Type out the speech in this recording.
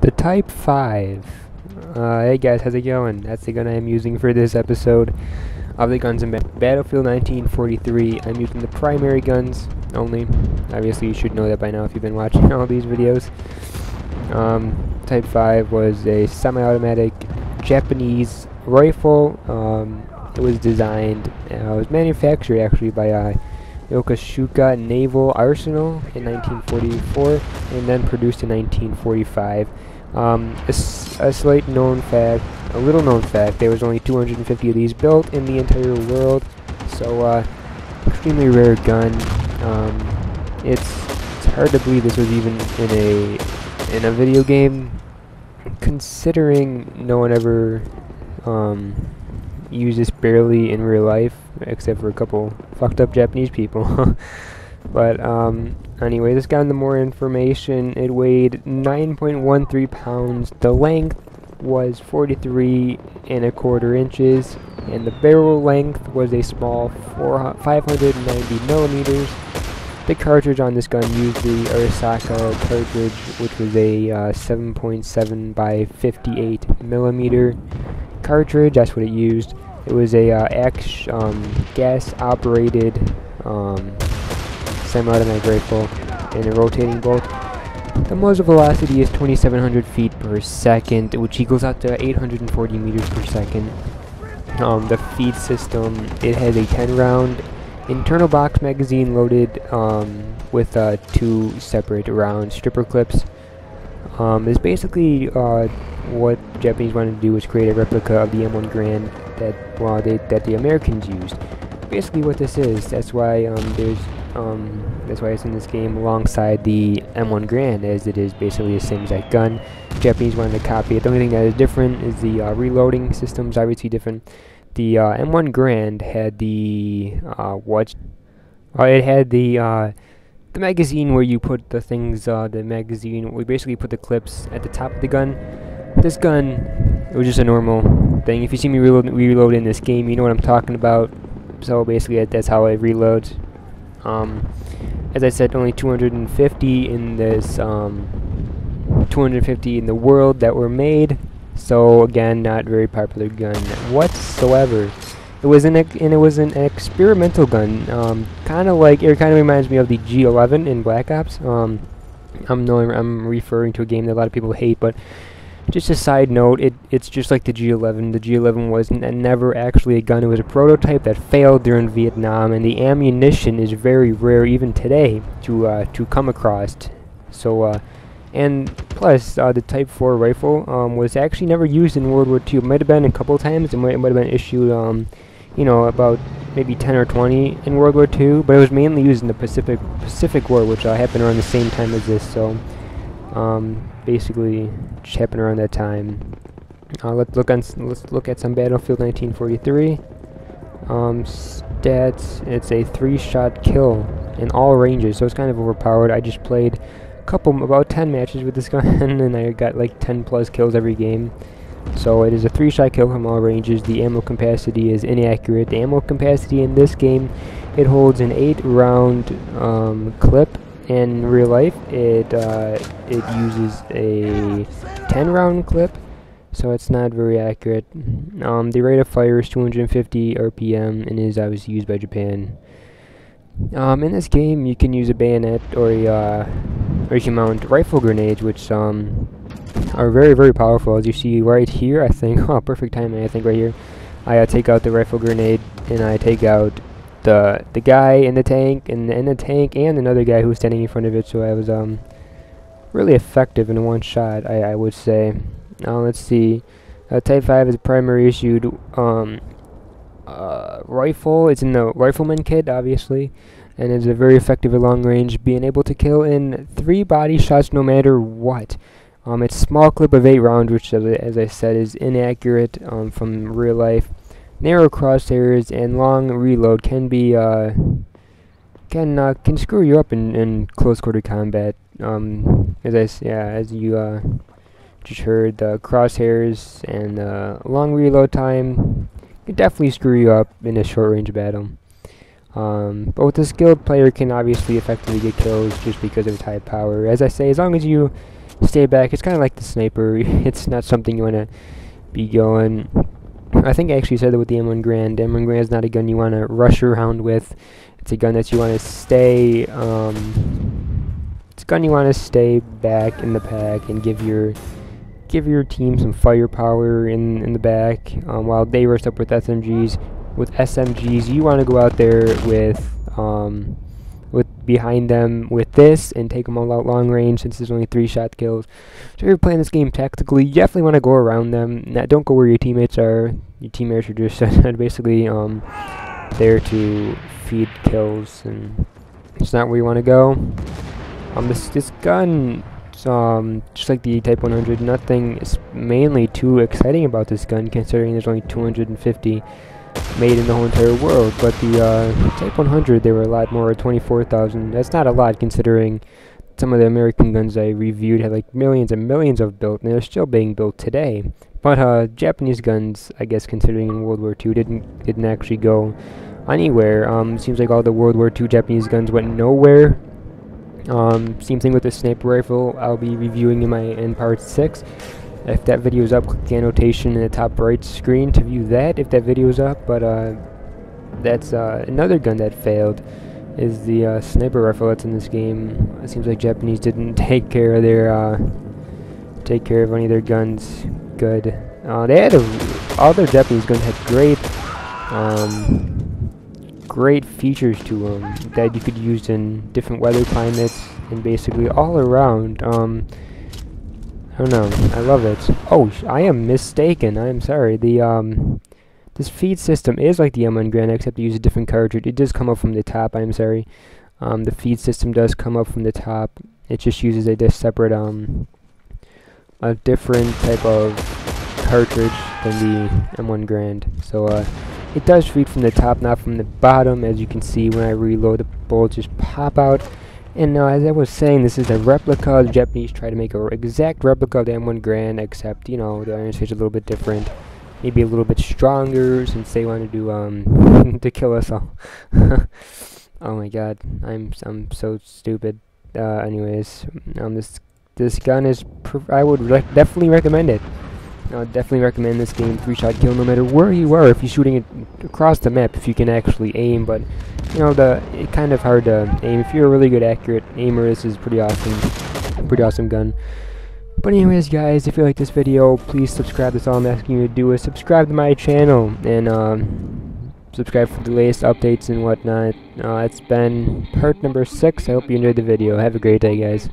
The Type 5. Hey guys, how's it going? That's the gun I'm using for this episode of the guns in Battlefield 1943. I'm using the primary guns only. Obviously you should know that by now if you've been watching all these videos. Type 5 was a semi-automatic Japanese rifle. It was designed, it was manufactured actually by Yokosuka Naval Arsenal in 1944 and then produced in 1945. A slight known fact, a little known fact, there was only 250 of these built in the entire world, so extremely rare gun. It's hard to believe this was even in a video game, considering no one ever used this barely in real life, except for a couple fucked up Japanese people. But anyway, this got into more information. It weighed 9.13 pounds. The length was 43¼ inches, and the barrel length was a small 590 millimeters. The cartridge on this gun used the Arisaka cartridge, which was a 7.7 by 58 millimeter cartridge. That's what it used. It was a gas-operated semi-automatic rifle and a rotating bolt. The muzzle velocity is 2,700 feet per second, which equals out to 840 meters per second. The feed system, it has a 10-round internal box magazine loaded with 2 separate round stripper clips. It's basically what the Japanese wanted to do was create a replica of the M1 Garand that the Americans used. Basically, what this is, that's why that's why it's in this game alongside the M1 Garand, as it is basically the same exact gun. The Japanese wanted to copy it. The only thing that is different is the reloading system's obviously different. The M1 Garand had the it had the magazine where you put the things. The magazine, we basically put the clips at the top of the gun. This gun, it was just a normal thing. If you see me reload in this game, you know what I'm talking about. So basically, that's how it reloads. As I said, only 250 in this, 250 in the world that were made. So again, not very popular gun whatsoever. It was an experimental gun. Kind of reminds me of the G11 in Black Ops. I'm referring to a game that a lot of people hate, but just a side note, it's just like the G11. The G11 was never actually a gun. It was a prototype that failed during Vietnam, and the ammunition is very rare even today to come across. So, and plus, the Type 4 rifle was actually never used in World War II. It might have been a couple times. It might have been issued, you know, about maybe 10 or 20 in World War II, but it was mainly used in the Pacific War, which happened around the same time as this. So, basically just happened around that time. Let's look at some Battlefield 1943 stats. It's a 3-shot kill in all ranges, so it's kind of overpowered. I just played about 10 matches with this gun and I got like 10 plus kills every game. So it is a 3-shot kill from all ranges. The ammo capacity is inaccurate. The ammo capacity in this game, it holds an 8-round clip. In real life, it uses a 10-round clip, so it's not very accurate. The rate of fire is 250 RPM and is obviously used by Japan. In this game, you can use a bayonet or you can mount rifle grenades, which are very, very powerful. As you see right here, I think, perfect timing. I think right here, I take out the rifle grenade and I take out the guy in the tank and another guy who's standing in front of it. So I was really effective in one shot, I would say. Let's see. Type 5 is a primary issued rifle. It's in the rifleman kit, obviously, and it's a very effective at long range, being able to kill in 3 body shots no matter what. It's small clip of 8 rounds, which, as I said, is inaccurate from real life. Narrow crosshairs and long reload can be can screw you up in close quarter combat. As you just heard, the crosshairs and long reload time can definitely screw you up in a short range battle. But with a skilled player can obviously effectively get kills just because of its high power. As I say, as long as you stay back. It's kind of like the sniper. It's not something you want to be going. I think I actually said that with the M1 Garand. The M1 Garand is not a gun you want to rush around with. It's a gun that you want to stay. It's a gun you want to stay back in the pack and give your team some firepower in the back, while they rush up with SMGs. With SMGs, you want to go out there with behind them with this and take them all out long range, since there's only 3-shot kills. So if you're playing this game tactically, you definitely want to go around them. Now, don't go where your teammates are. Your teammates are just basically there to feed kills, and it's not where you want to go. This gun, just like the Type 100, nothing is mainly too exciting about this gun, considering there's only 250 made in the whole entire world. But the Type 100, there were a lot more, 24,000. That's not a lot, considering some of the American guns I reviewed had like millions and millions of built, and they're still being built today. But Japanese guns, I guess, considering in World War II, didn't actually go anywhere. Seems like all the World War II Japanese guns went nowhere. Same thing with the sniper rifle. I'll be reviewing in part 6. If that video is up, click the annotation in the top right screen to view that, if that video is up. But that's another gun that failed, is the sniper rifle that's in this game. It seems like Japanese didn't take care of any of their guns good. They had all their Japanese guns had great features to them that you could use in different weather climates and basically all around. I don't know, I love it. Oh, I am mistaken. I am sorry. This feed system is like the M1 Garand, except you use a different cartridge. It does come up from the top. I am sorry. The feed system does come up from the top. It just uses a separate a different type of cartridge than the M1 Garand. So it does feed from the top, not from the bottom. As you can see, when I reload, the bullets just pop out. And as I was saying, this is a replica. The Japanese try to make an exact replica of the M1 Garand, except, you know, the iron sights is a little bit different. Maybe a little bit stronger, since they want to do, to kill us all. Oh my god, I'm so stupid. Anyways, this gun is, I would definitely recommend it. I would definitely recommend this game, 3-shot kill, no matter where you are. If you're shooting it across the map, if you can actually aim, but you know, it's kind of hard to aim. If you're a really good accurate aimer, this is pretty awesome gun. But anyways, guys, if you like this video, please subscribe. That's all I'm asking you to do, is subscribe to my channel and subscribe for the latest updates and whatnot. It's been part number 6. I hope you enjoyed the video. Have a great day, guys.